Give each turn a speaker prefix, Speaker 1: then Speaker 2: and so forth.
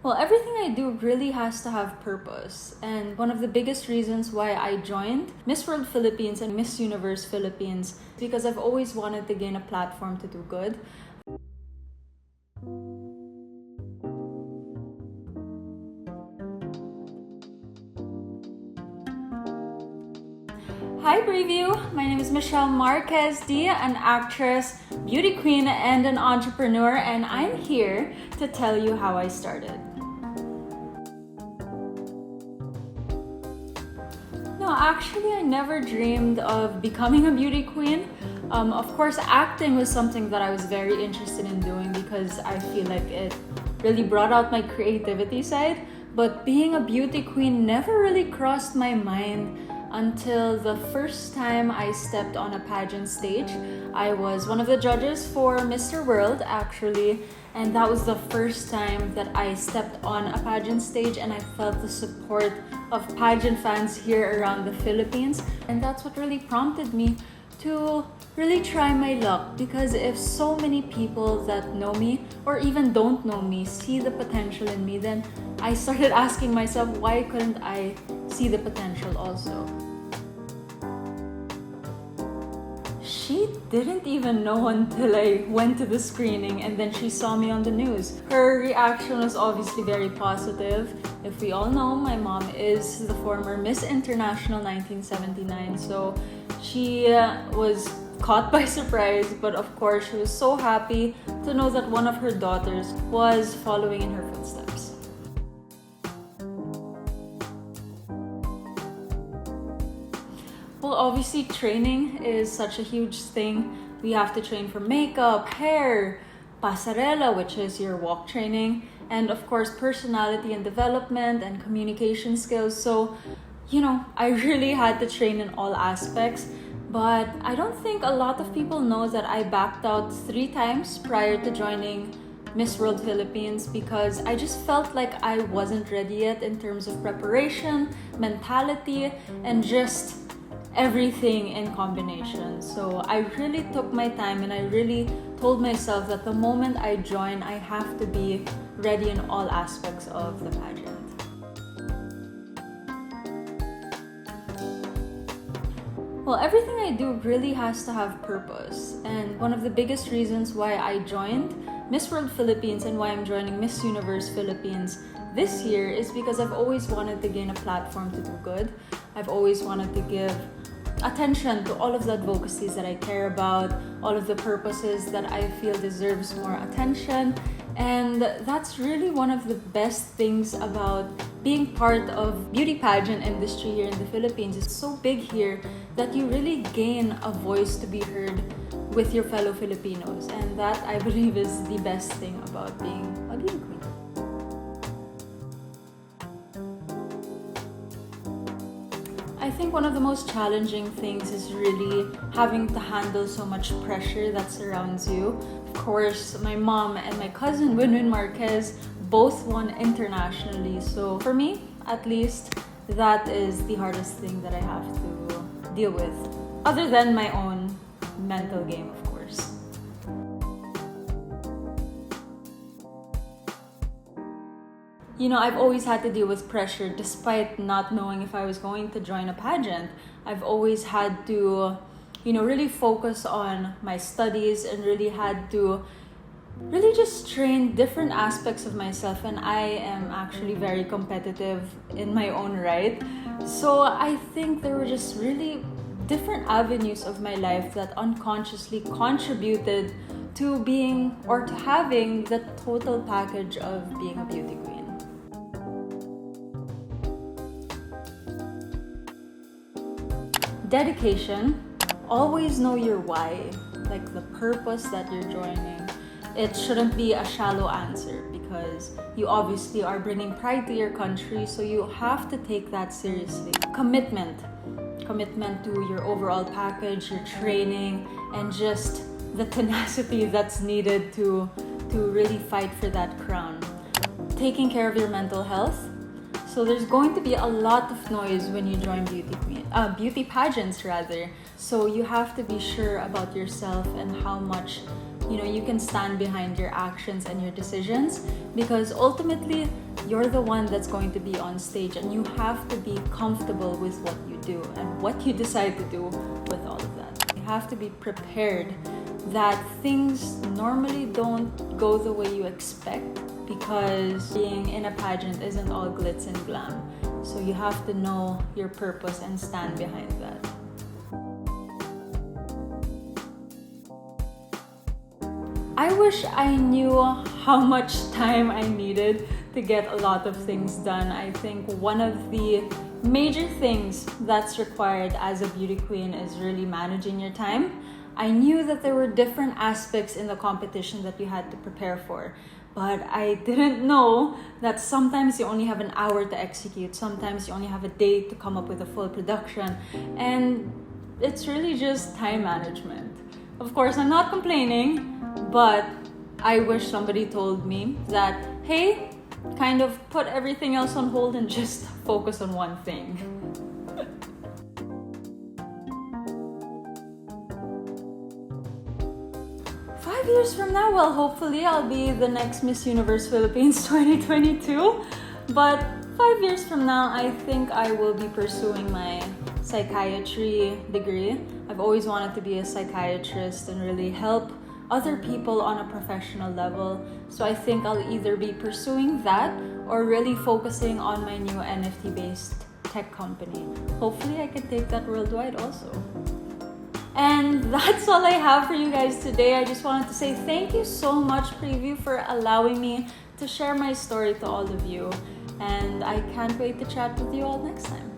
Speaker 1: Well, everything I do really has to have purpose. And one of the biggest reasons why I joined Miss World Philippines and Miss Universe Philippines is because I've always wanted to gain a platform to do good. Hi Preview! My name is Michelle Marquez Dee, an actress, beauty queen, and an entrepreneur, and I'm here to tell you how I started. No, actually, I never dreamed of becoming a beauty queen. Of course, acting was something that I was very interested in doing because I feel like it really brought out my creativity side. But being a beauty queen never really crossed my mind until the first time I stepped on a pageant stage. I was one of the judges for Mr. World, actually, and that was the first time that I stepped on a pageant stage and I felt the support of pageant fans here around the Philippines. And that's what really prompted me to really try my luck, because if so many people that know me or even don't know me see the potential in me, then I started asking myself, why couldn't I see the potential also? She didn't even know until I went to the screening and then she saw me on the news. Her reaction was obviously very positive. If we all know, my mom is the former Miss International 1979, so she was caught by surprise, but of course she was so happy to know that one of her daughters was following in her footsteps. Well, obviously training is such a huge thing. We have to train for makeup, hair, pasarela, which is your walk training, and of course personality and development and communication skills. So, I really had to train in all aspects. But I don't think a lot of people know that I backed out 3 times prior to joining Miss World Philippines because I just felt like I wasn't ready yet in terms of preparation, mentality, and just everything in combination. So I really took my time and I really told myself that the moment I join, I have to be ready in all aspects of the pageant. Well, everything I do really has to have purpose. And one of the biggest reasons why I joined Miss World Philippines and why I'm joining Miss Universe Philippines this year is because I've always wanted to gain a platform to do good. I've always wanted to give attention to all of the advocacies that I care about, all of the purposes that I feel deserves more attention. And that's really one of the best things about being part of beauty pageant industry here in the Philippines. It's so big here that you really gain a voice to be heard with your fellow Filipinos. And that, I believe, is the best thing about being a beauty queen. I think one of the most challenging things is really having to handle so much pressure that surrounds you. Of course, my mom and my cousin Melanie Marquez both won internationally. So for me, at least, that is the hardest thing that I have to deal with. Other than my own mental game, of course. I've always had to deal with pressure despite not knowing if I was going to join a pageant. I've always had to, really focus on my studies and really had to really just train different aspects of myself. And I am actually very competitive in my own right. So I think there were just really different avenues of my life that unconsciously contributed to being or to having the total package of being a beauty queen. Dedication. Always know your why, like the purpose that you're joining. It shouldn't be a shallow answer because you obviously are bringing pride to your country, so you have to take that seriously. Commitment to your overall package, your training, and just the tenacity that's needed to really fight for that crown. Taking care of your mental health. So there's going to be a lot of noise when you join beauty pageants rather. So you have to be sure about yourself and how much you can stand behind your actions and your decisions, because ultimately you're the one that's going to be on stage, and you have to be comfortable with what you do and what you decide to do with all of that. You have to be prepared that things normally don't go the way you expect, because being in a pageant isn't all glitz and glam. So you have to know your purpose and stand behind that. I wish I knew how much time I needed to get a lot of things done. I think one of the major things that's required as a beauty queen is really managing your time. I knew that there were different aspects in the competition that you had to prepare for, but I didn't know that sometimes you only have an hour to execute, sometimes you only have a day to come up with a full production, and it's really just time management. Of course, I'm not complaining, but I wish somebody told me that, hey, kind of put everything else on hold and just focus on one thing. 5 years from now, well, hopefully I'll be the next Miss Universe Philippines 2022. But 5 years from now, I think I will be pursuing my psychiatry degree. I've always wanted to be a psychiatrist and really help other people on a professional level. So I think I'll either be pursuing that or really focusing on my new NFT-based tech company. Hopefully I can take that worldwide also. And that's all I have for you guys today. I just wanted to say thank you so much, Preview, for allowing me to share my story to all of you. And I can't wait to chat with you all next time.